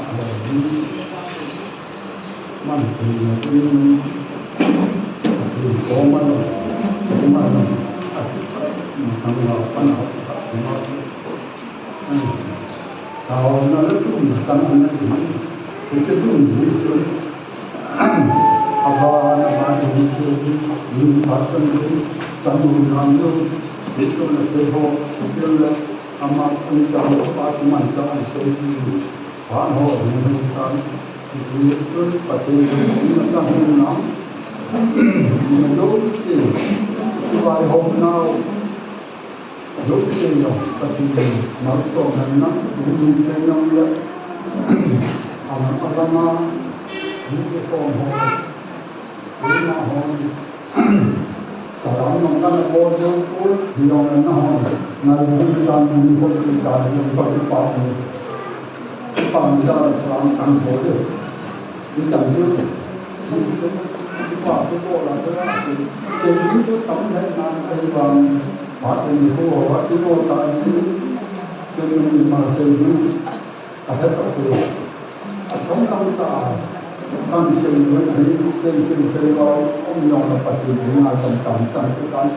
hồ mình thì có mình sang vào pan học kalau nó rất là tăng anh thì cái đúng như thế apa nama itu ini pasal ini tamu namu itu lepas itu amat penting apa macam ini bahawa ini kan itu pasti ini macam nama menurut saya hôm nào lúc sinh nhật pasti nói cho mình nó đúng như thế nhau vậy agama những cái form họ cái mà họ sau đó mình ta là vô số cuối thì họ nó họ ngày hôm nay mình có cái đại diện có cái phòng ra làm ăn khổ được đi chẳng được nhưng cái quả cái bộ là cái đó thì những cái tấm thế nào đây bằng phát triển của họ cái bộ tại cái mình mà xây dựng ở hết các khu sống trong ta đang xây dựng xây vào ông nhỏ là phát triển ngày càng tăng cái cái